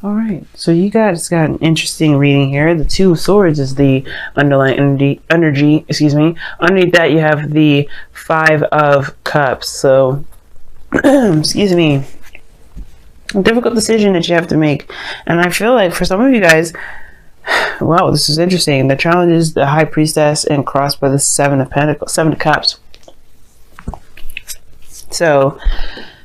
All right, so you guys got an interesting reading here. The Two of Swords is the underlying energy. Excuse me. Underneath that, you have the Five of Cups. So, excuse me. A difficult decision that you have to make, and I feel like for some of you guys, wow, this is interesting. The challenge is the High Priestess and crossed by the Seven of Pentacles, Seven of Cups. So,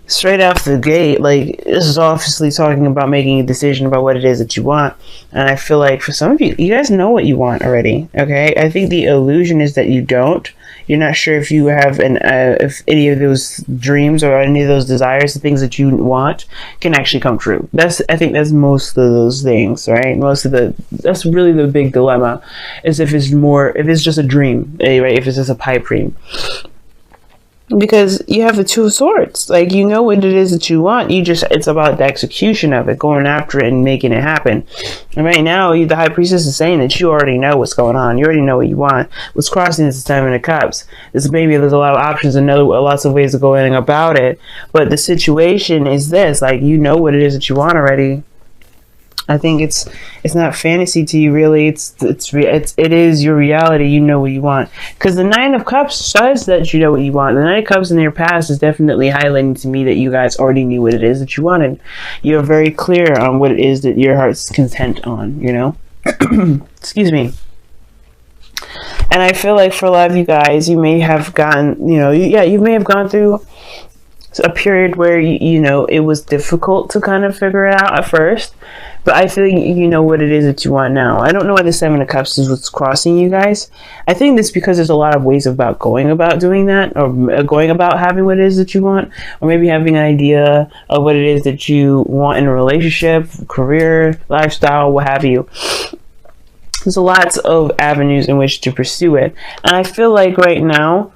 straight off the gate, like, this is obviously talking about making a decision about what it is that you want. And I feel like for some of you, you guys know what you want already. Okay, I think the illusion is that you don't. You're not sure if you have if any of those dreams or any of those desires, the things that you want, can actually come true. I think that's most of those things, right? That's really the big dilemma, is if it's just a dream, right? If it's just a pipe dream. Because you have the Two of Swords, like, you know what it is that you want. It's about the execution of it, going after it and making it happen. And right now, the High Priestess is saying that you already know what's going on. You already know what you want. What's crossing is the Seven of Cups. There's a lot of options and lots of ways of going about it. But the situation is this: like, you know what it is that you want already. I think it's not fantasy to you, really. It is your reality. You know what you want, because the Nine of Cups says that you know what you want. The Nine of Cups in your past is definitely highlighting to me that you guys already knew what it is that you wanted. You're very clear on what it is that your heart's content on, you know. Excuse me. And I feel like for a lot of you guys, you may have gotten, you may have gone through a period where it was difficult to kind of figure it out at first. But I feel you know what it is that you want now. I don't know why the Seven of Cups is what's crossing you guys. I think that's because there's a lot of ways about going about doing that, or going about having what it is that you want, or maybe having an idea of what it is that you want in a relationship, career, lifestyle, what have you. There's lots of avenues in which to pursue it. And I feel like right now,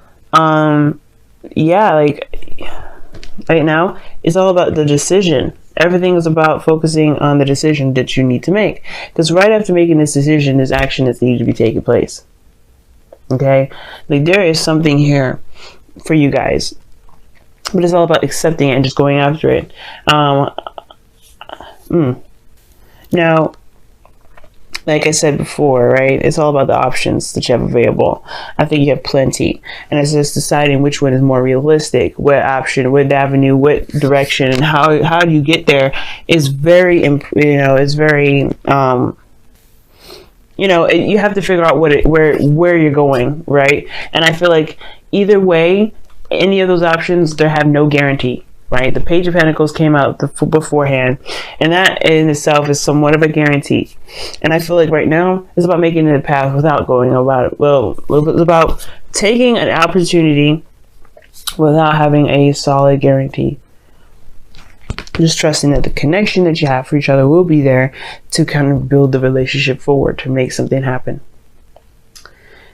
right now, it's all about the decision. Everything is about focusing on the decision that you need to make. Because right after making this decision, there's action that needs to be taking place. Okay? Like, there is something here for you guys. But it's all about accepting it and just going after it. Now, like I said before, right? It's all about the options that you have available. I think you have plenty. And it's just deciding which one is more realistic, what option, what avenue, what direction, and how do you get there is very, you have to figure out where you're going, right? And I feel like either way, any of those options, they have no guarantee. Right, the Page of Pentacles came out beforehand, and that in itself is somewhat of a guarantee. And I feel like right now it's about making it a path without going about it. Well, it's about taking an opportunity without having a solid guarantee. Just trusting that the connection that you have for each other will be there to kind of build the relationship forward, to make something happen.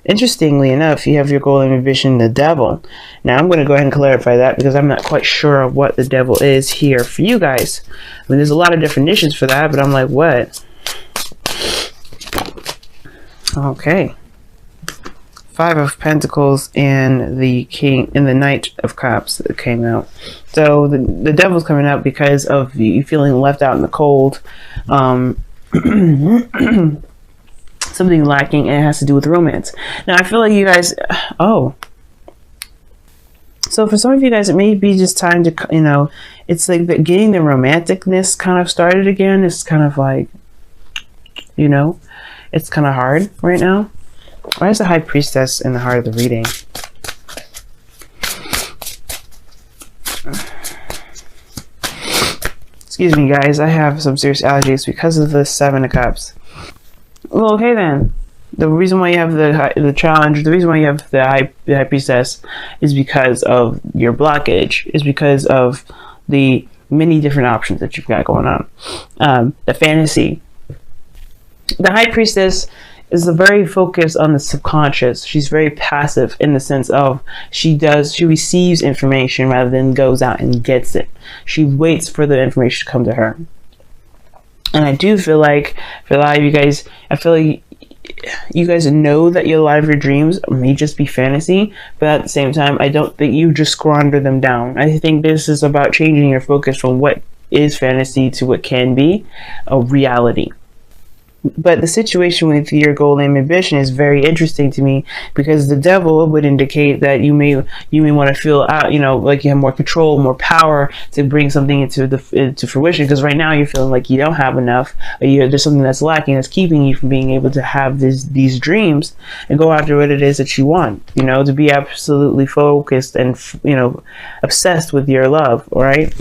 Interestingly enough, you have your goal and ambition, the Devil. Now, I'm going to go ahead and clarify that, because I'm not quite sure what the Devil is here for you guys. I mean, there's a lot of definitions for that, but I'm like, what? Okay. Five of Pentacles and the King and the Knight of Cups that came out. So the Devil's coming out because of you feeling left out in the cold. Something lacking, and it has to do with romance. Now, I feel like you guys, so for some of you guys, it may be just time to, it's like getting the romanticness kind of started again. It's kind of like, it's kind of hard right now. Why is the High Priestess in the heart of the reading? Excuse me, guys. I have some serious allergies because of the Seven of Cups. Well, okay then. The reason why you have the challenge, the reason why you have the High Priestess is because of your blockage, is because of the many different options that you've got going on. The fantasy. The High Priestess is very focused on the subconscious. She's very passive in the sense of she receives information rather than goes out and gets it. She waits for the information to come to her. And I do feel like for a lot of you guys, I feel like you guys know that a lot of your dreams may just be fantasy, but at the same time, I don't think you just squander them down. I think this is about changing your focus from what is fantasy to what can be a reality. But the situation with your goal and ambition is very interesting to me, because the devil would indicate that you may want to feel out, like you have more control, more power to bring something into fruition. Because right now you're feeling like you don't have enough, or there's something that's lacking, that's keeping you from being able to have these dreams and go after what it is that you want. To be absolutely focused and obsessed with your love. All right.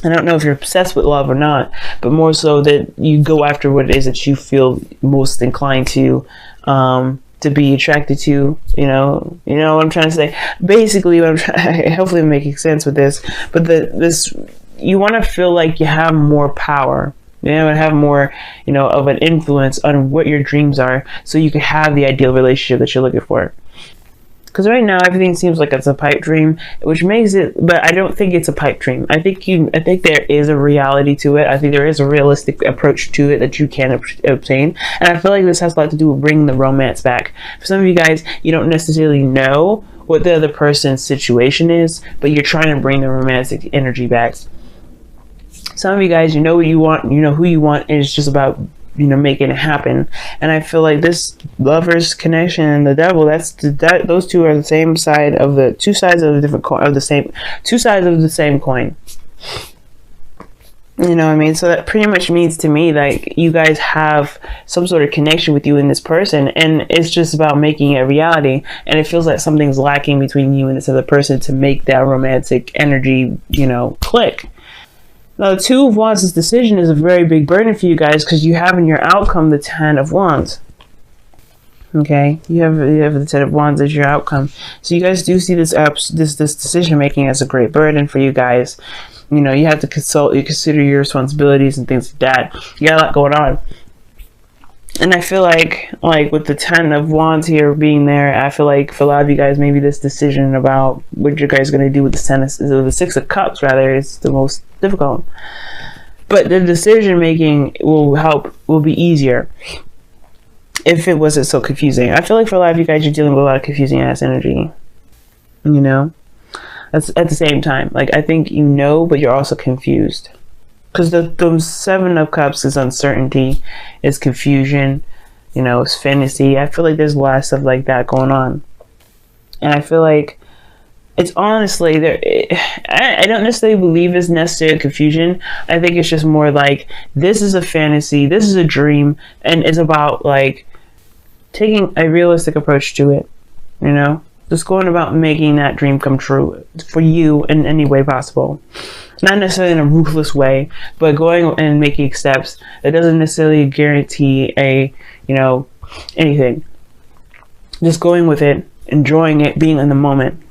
I don't know if you're obsessed with love or not, but more so that you go after what it is that you feel most inclined to be attracted to. You know what I'm trying to say. Basically, what I'm trying, hopefully I'm making sense with this. But you want to feel like you have more power. And have more, of an influence on what your dreams are, so you can have the ideal relationship that you're looking for. Because right now everything seems like it's a pipe dream, which makes it, but I don't think it's a pipe dream. I think there is a reality to it. I think there is a realistic approach to it that you can obtain. And I feel like this has a lot to do with bringing the romance back. For some of you guys, you don't necessarily know what the other person's situation is, but you're trying to bring the romantic energy back. Some of you guys, you know what you want, you know who you want, and it's just about making it happen. And I feel like this Lovers connection and the devil, those two are the same side of the two sides of the different coin, of the same two sides of the same coin. You know what I mean? So that pretty much means to me like you guys have some sort of connection with you and this person, and it's just about making it a reality. And it feels like something's lacking between you and this other person to make that romantic energy, click. Now, the Two of Wands' decision is a very big burden for you guys, because you have in your outcome the Ten of Wands. Okay, you have the Ten of Wands as your outcome. So you guys do see this decision making as a great burden for you guys. You have to consider your responsibilities and things like that. You got a lot going on. And I feel like with the Ten of Wands here being there, I feel like for a lot of you guys, maybe this decision about what you guys are going to do with the Six of Cups, rather, is the most difficult. But the decision making will be easier if it wasn't so confusing. I feel like for a lot of you guys, you're dealing with a lot of confusing ass energy. That's at the same time. Like, I think but you're also confused. Because the Seven of Cups is uncertainty, is confusion, it's fantasy. I feel like there's a lot of stuff like that going on. And I feel like it's honestly, I don't necessarily believe it's necessarily confusion. I think it's just more like, this is a fantasy, this is a dream, and it's about like taking a realistic approach to it, just going about making that dream come true for you in any way possible. Not necessarily in a ruthless way, but going and making steps that doesn't necessarily guarantee anything. Just going with it, enjoying it, being in the moment.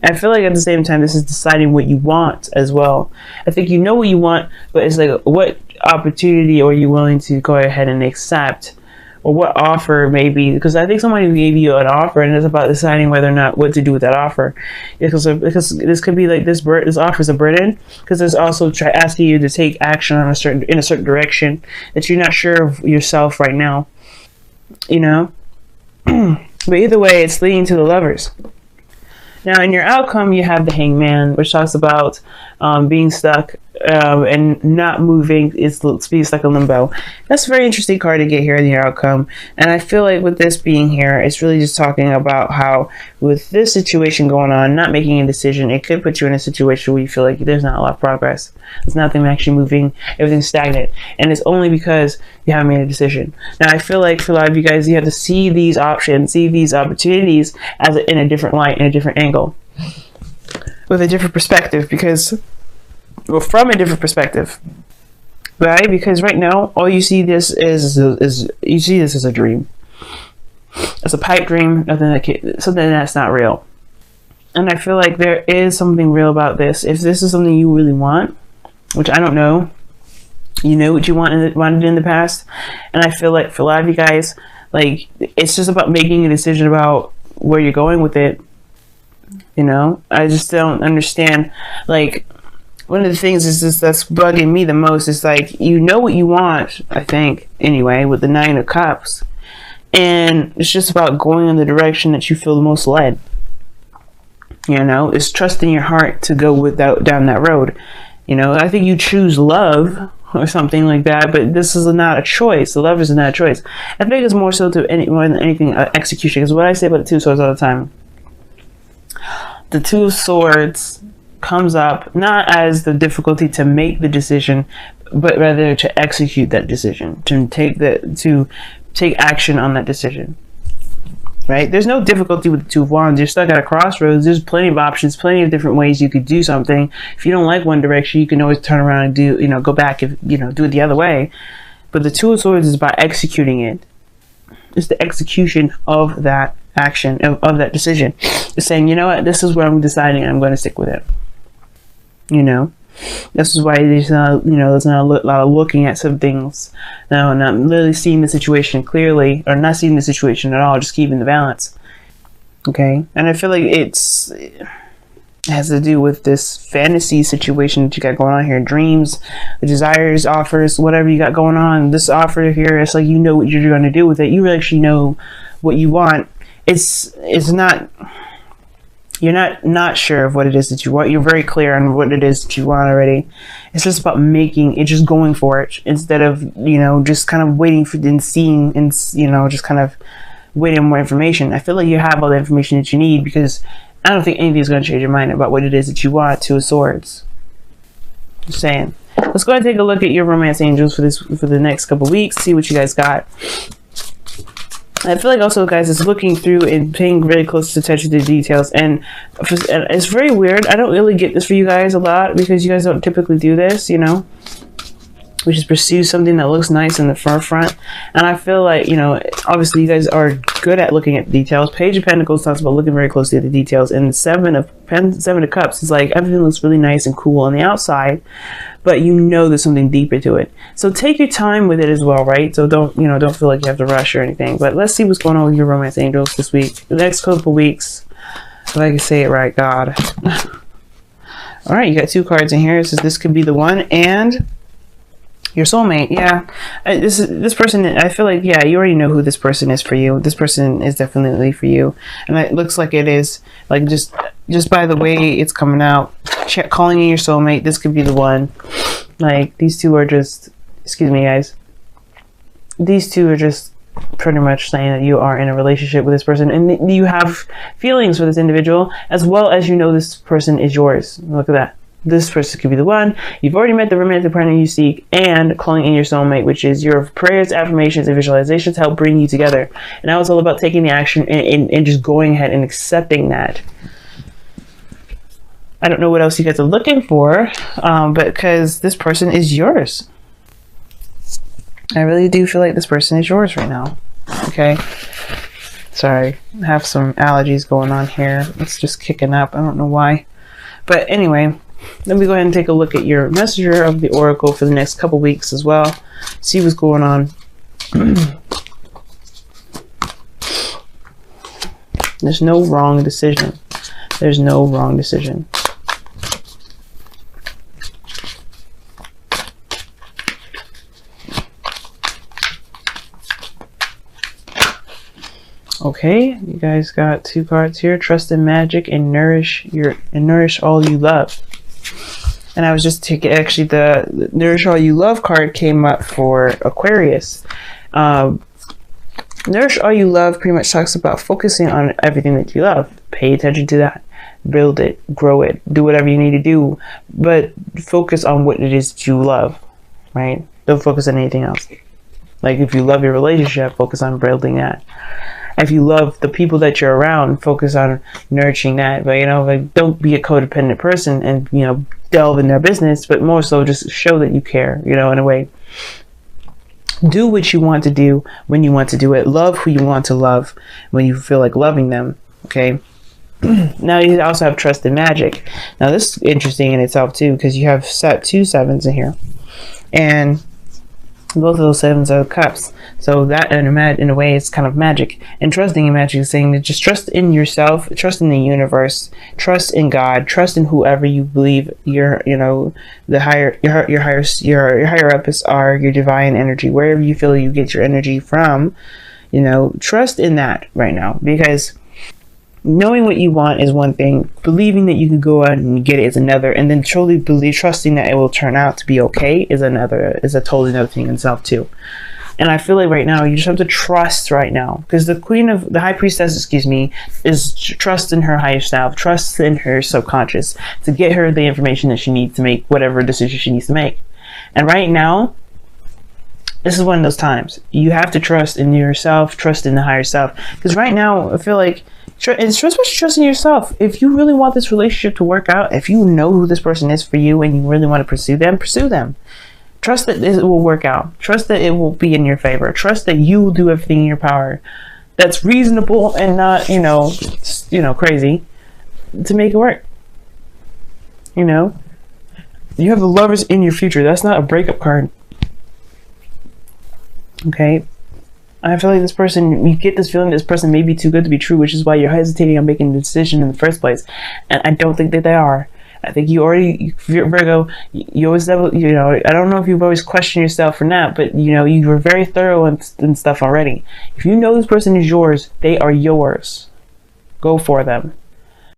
I feel like at the same time, this is deciding what you want as well. I think you know what you want, but it's like, what opportunity are you willing to go ahead and accept? Or what offer maybe, because I think somebody gave you an offer and it's about deciding whether or not what to do with that offer. Because this could be like this offer is a burden, because it's also asking you to take action in a certain direction that you're not sure of yourself right now. But either way, it's leading to the Lovers. Now, in your outcome, you have the Hangman, which talks about being stuck and not moving. It's like a limbo. That's a very interesting card to get here in your outcome. And I feel like with this being here, it's really just talking about how with this situation going on, not making a decision, it could put you in a situation where you feel like there's not a lot of progress. There's nothing actually moving. Everything's stagnant. And it's only because you haven't made a decision. Now, I feel like for a lot of you guys, you have to see these options, see these opportunities in a different light, in a different angle, with a different perspective, from a different perspective, right? Because right now, all you see this is you see this as a dream. It's a pipe dream, something that's not real. And I feel like there is something real about this. If this is something you really want, which I don't know, you know what you wanted in the past, and I feel like for a lot of you guys, like, it's just about making a decision about where you're going with it. I just don't understand. Like, one of the things that's bugging me the most is like, you know what you want, I think, anyway, with the Nine of Cups. And it's just about going in the direction that you feel the most led. It's trusting your heart to go down that road. You know, I think you choose love or something like that, but this is not a choice. The love is not a choice. I think it's more so more than anything execution. Because what I say about the Two of Swords all the time, the Two of Swords comes up not as the difficulty to make the decision, but rather to execute that decision, to take action on that decision. Right? There's no difficulty with the Two of Wands. You're stuck at a crossroads. There's plenty of options, plenty of different ways you could do something. If you don't like one direction, you can always turn around and do, go back if, do it the other way. But the Two of Swords is about executing it. It's the execution of that action, of that decision. It's saying, you know what, this is what I'm deciding. I'm going to stick with it. This is why there's not, there's not a lot of looking at some things. No, not really seeing the situation clearly, or not seeing the situation at all, just keeping the balance. Okay? And I feel like it has to do with this fantasy situation that you got going on here. Dreams, desires, offers, whatever you got going on. This offer here, it's like you know what you're going to do with it. You actually know what you want. It's not... You're not sure of what it is that you want. You're very clear on what it is that you want already. It's just about making it, just going for it, instead of, just kind of waiting for and seeing and, just kind of waiting on more information. I feel like you have all the information that you need, because I don't think anything is going to change your mind about what it is that you want. Two of Swords. Just saying. Let's go ahead and take a look at your romance angels for the next couple weeks. See what you guys got. I feel like also, guys, it's looking through and paying very close attention to the details. And it's very weird. I don't really get this for you guys a lot, because you guys don't typically do this, We just pursue something that looks nice in the forefront. And I feel like, obviously you guys are good at looking at the details. Page of Pentacles talks about looking very closely at the details. And the Seven of Cups is like everything looks really nice and cool on the outside, but there's something deeper to it. So take your time with it as well, right? So don't feel like you have to rush or anything. But let's see what's going on with your romance angels this week. The next couple weeks, if I can say it right, God. All right, you got 2 cards in here. It says this could be the one, and your soulmate. Yeah, this person, I feel like, yeah, you already know who this person is for you. This person is definitely for you, and it looks like it is, like, just by the way it's coming out. Calling in your soulmate. This could be the one. Like, these two are just, excuse me, guys, these two are just pretty much saying that you are in a relationship with this person, and you have feelings for this individual, as well as this person is yours. Look at that. This person could be the one. You've already met the romantic partner you seek, and calling in your soulmate, which is your prayers, affirmations, and visualizations help bring you together. And now it's all about taking the action and just going ahead and accepting that. I don't know what else you guys are looking for, but because this person is yours. I really do feel like this person is yours right now. Okay. Sorry. I have some allergies going on here. It's just kicking up. I don't know why. But anyway, let me go ahead and take a look at your messenger of the oracle for the next couple weeks as well. See what's going on. There's no wrong decision. There's no wrong decision. Okay, you guys got 2 cards here. Trust in magic and nourish all you love. And I was just taking, actually, the Nourish All You Love card came up for Aquarius. Nourish All You Love pretty much talks about focusing on everything that you love. Pay attention to that. Build it, grow it, do whatever you need to do, but focus on what it is that you love, right? Don't focus on anything else. Like, if you love your relationship, focus on building that. If you love the people that you're around, focus on nurturing that. But, like, don't be a codependent person and, delve in their business, but more so just show that you care, in a way. Do what you want to do when you want to do it. Love who you want to love when you feel like loving them, okay? Now you also have trust in magic. Now this is interesting in itself too, because you have 2 sevens in here, and both of those 7s are cups. So that in a way is kind of magic. And trusting in magic is saying that just trust in yourself, trust in the universe, trust in God, trust in whoever you believe your higher ups are, your divine energy, wherever you feel you get your energy from. Trust in that right now, because Knowing what you want is one thing. Believing that you can go out and get it is another. And then truly trusting that it will turn out to be okay is a totally another thing in itself too. And I feel like right now you just have to trust right now, because the high priestess, is trust in her higher self, trust in her subconscious to get her the information that she needs to make whatever decision she needs to make. And right now, this is one of those times you have to trust in yourself, trust in the higher self. Because right now, I feel like it's trust in yourself. If you really want this relationship to work out, if you know who this person is for you and you really want to pursue them, pursue them. Trust that it will work out. Trust that it will be in your favor. Trust that you will do everything in your power that's reasonable and not, crazy to make it work. You have the Lovers in your future. That's not a breakup card. Okay? I feel like you get this feeling this person may be too good to be true, which is why you're hesitating on making the decision in the first place. And I don't think that they are. I think Virgo, you always, I don't know if you've always questioned yourself or not, but you were very thorough and stuff already. If you know this person is yours, they are yours. Go for them.